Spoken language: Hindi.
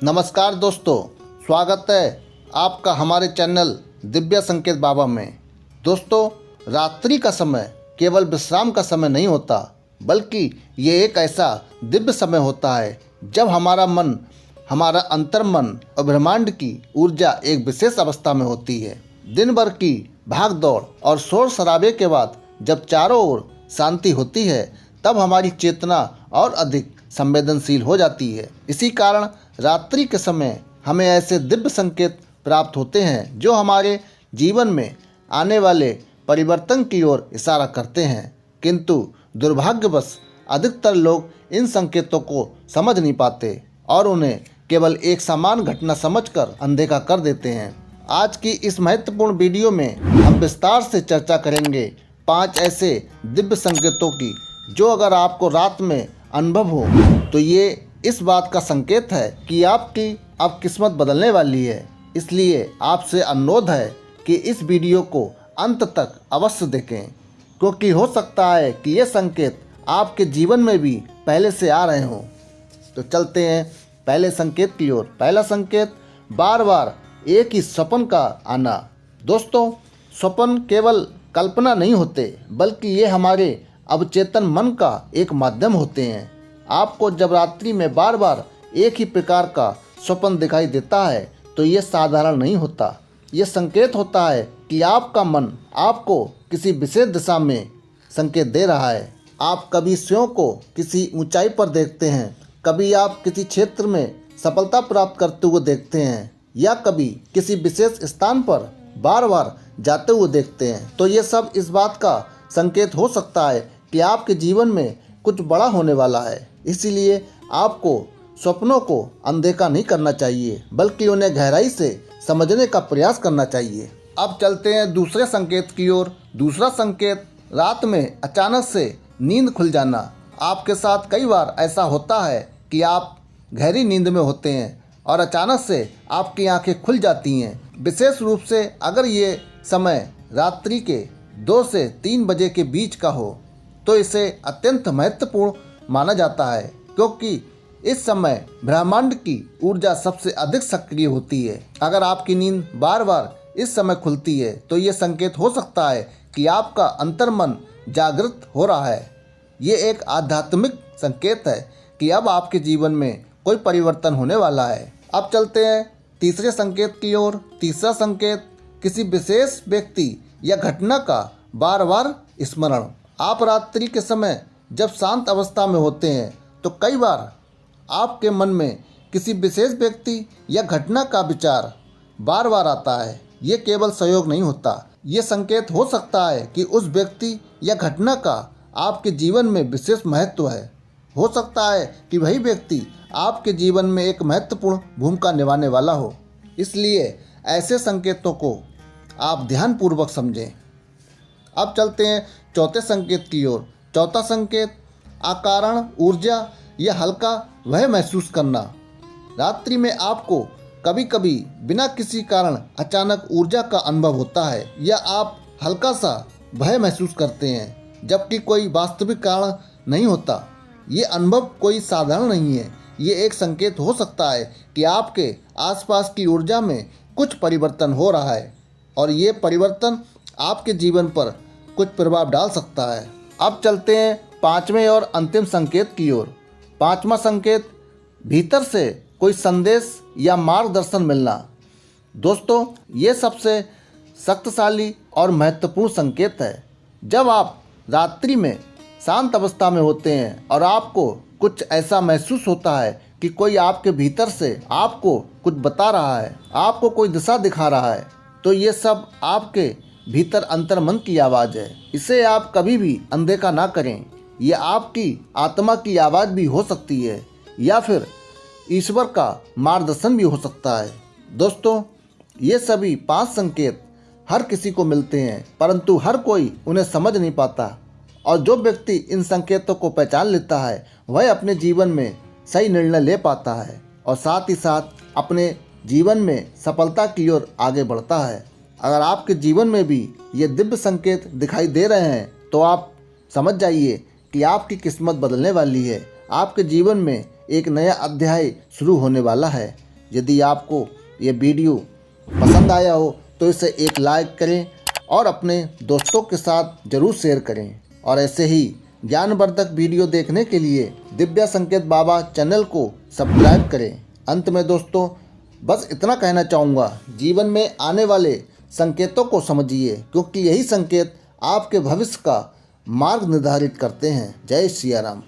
नमस्कार दोस्तों, स्वागत है आपका हमारे चैनल दिव्य संकेत बाबा में। दोस्तों, रात्रि का समय केवल विश्राम का समय नहीं होता, बल्कि ये एक ऐसा दिव्य समय होता है जब हमारा मन, हमारा अंतर्मन और ब्रह्मांड की ऊर्जा एक विशेष अवस्था में होती है। दिन भर की भाग दौड़ और शोर शराबे के बाद जब चारों ओर शांति होती है, तब हमारी चेतना और अधिक संवेदनशील हो जाती है। इसी कारण रात्रि के समय हमें ऐसे दिव्य संकेत प्राप्त होते हैं जो हमारे जीवन में आने वाले परिवर्तन की ओर इशारा करते हैं। किंतु दुर्भाग्यवश अधिकतर लोग इन संकेतों को समझ नहीं पाते और उन्हें केवल एक सामान्य घटना समझकर अनदेखा कर देते हैं। आज की इस महत्वपूर्ण वीडियो में हम विस्तार से चर्चा करेंगे 5 ऐसे दिव्य संकेतों की जो अगर आपको रात में अनुभव हो तो ये इस बात का संकेत है कि आपकी अब किस्मत बदलने वाली है। इसलिए आपसे अनुरोध है कि इस वीडियो को अंत तक अवश्य देखें, क्योंकि हो सकता है कि ये संकेत आपके जीवन में भी पहले से आ रहे हों। तो चलते हैं पहले संकेत की ओर। पहला संकेत, बार बार एक ही स्वप्न का आना। दोस्तों, स्वप्न केवल कल्पना नहीं होते, बल्कि ये हमारे अवचेतन मन का एक माध्यम होते हैं। आपको जब रात्रि में बार बार एक ही प्रकार का स्वप्न दिखाई देता है तो ये साधारण नहीं होता। ये संकेत होता है कि आपका मन आपको किसी विशेष दिशा में संकेत दे रहा है। आप कभी स्वयं को किसी ऊंचाई पर देखते हैं, कभी आप किसी क्षेत्र में सफलता प्राप्त करते हुए देखते हैं, या कभी किसी विशेष स्थान पर बार बार जाते हुए देखते हैं। तो ये सब इस बात का संकेत हो सकता है कि आपके जीवन में कुछ बड़ा होने वाला है। इसीलिए आपको स्वप्नों को अनदेखा नहीं करना चाहिए, बल्कि उन्हें गहराई से समझने का प्रयास करना चाहिए। अब चलते हैं दूसरे संकेत की ओर। दूसरा संकेत, रात में अचानक से नींद खुल जाना। आपके साथ कई बार ऐसा होता है कि आप गहरी नींद में होते हैं और अचानक से आपकी आंखें खुल जाती हैं। विशेष रूप से अगर ये समय रात्रि के 2 से 3 बजे के बीच का हो तो इसे अत्यंत महत्वपूर्ण माना जाता है, क्योंकि इस समय ब्रह्मांड की ऊर्जा सबसे अधिक सक्रिय होती है। अगर आपकी नींद बार बार इस समय खुलती है तो ये संकेत हो सकता है कि आपका अंतर्मन जागृत हो रहा है। ये एक आध्यात्मिक संकेत है कि अब आपके जीवन में कोई परिवर्तन होने वाला है। अब चलते हैं तीसरे संकेत की ओर। तीसरा संकेत, किसी विशेष व्यक्ति या घटना का बार बार स्मरण। आप रात्रि के समय जब शांत अवस्था में होते हैं तो कई बार आपके मन में किसी विशेष व्यक्ति या घटना का विचार बार बार आता है। ये केवल संयोग नहीं होता, ये संकेत हो सकता है कि उस व्यक्ति या घटना का आपके जीवन में विशेष महत्व है। हो सकता है कि वही व्यक्ति आपके जीवन में एक महत्वपूर्ण भूमिका निभाने वाला हो। इसलिए ऐसे संकेतों को आप ध्यानपूर्वक समझें। अब चलते हैं चौथे संकेत की ओर। चौथा संकेत, अकारण ऊर्जा या हल्का भय महसूस करना। रात्रि में आपको कभी कभी बिना किसी कारण अचानक ऊर्जा का अनुभव होता है, या आप हल्का सा भय महसूस करते हैं, जबकि कोई वास्तविक कारण नहीं होता। ये अनुभव कोई साधारण नहीं है। ये एक संकेत हो सकता है कि आपके आसपास की ऊर्जा में कुछ परिवर्तन हो रहा है और ये परिवर्तन आपके जीवन पर कुछ प्रभाव डाल सकता है। अब चलते हैं पांचवें और अंतिम संकेत की ओर। पांचवा संकेत, भीतर से कोई संदेश या मार्गदर्शन मिलना। दोस्तों, ये सबसे शक्तिशाली और महत्वपूर्ण संकेत है। जब आप रात्रि में शांत अवस्था में होते हैं और आपको कुछ ऐसा महसूस होता है कि कोई आपके भीतर से आपको कुछ बता रहा है, आपको कोई दिशा दिखा रहा है, तो ये सब आपके भीतर अंतर्मन की आवाज़ है। इसे आप कभी भी अनदेखा ना करें। ये आपकी आत्मा की आवाज़ भी हो सकती है, या फिर ईश्वर का मार्गदर्शन भी हो सकता है। दोस्तों, ये सभी 5 संकेत हर किसी को मिलते हैं, परंतु हर कोई उन्हें समझ नहीं पाता। और जो व्यक्ति इन संकेतों को पहचान लेता है वह अपने जीवन में सही निर्णय ले पाता है और साथ ही साथ अपने जीवन में सफलता की ओर आगे बढ़ता है। अगर आपके जीवन में भी ये दिव्य संकेत दिखाई दे रहे हैं तो आप समझ जाइए कि आपकी किस्मत बदलने वाली है। आपके जीवन में एक नया अध्याय शुरू होने वाला है। यदि आपको ये वीडियो पसंद आया हो तो इसे एक लाइक करें और अपने दोस्तों के साथ ज़रूर शेयर करें। और ऐसे ही ज्ञानवर्धक वीडियो देखने के लिए दिव्या संकेत बाबा चैनल को सब्सक्राइब करें। अंत में दोस्तों बस इतना कहना चाहूँगा, जीवन में आने वाले संकेतों को समझिए, क्योंकि यही संकेत आपके भविष्य का मार्ग निर्धारित करते हैं। जय सिया राम।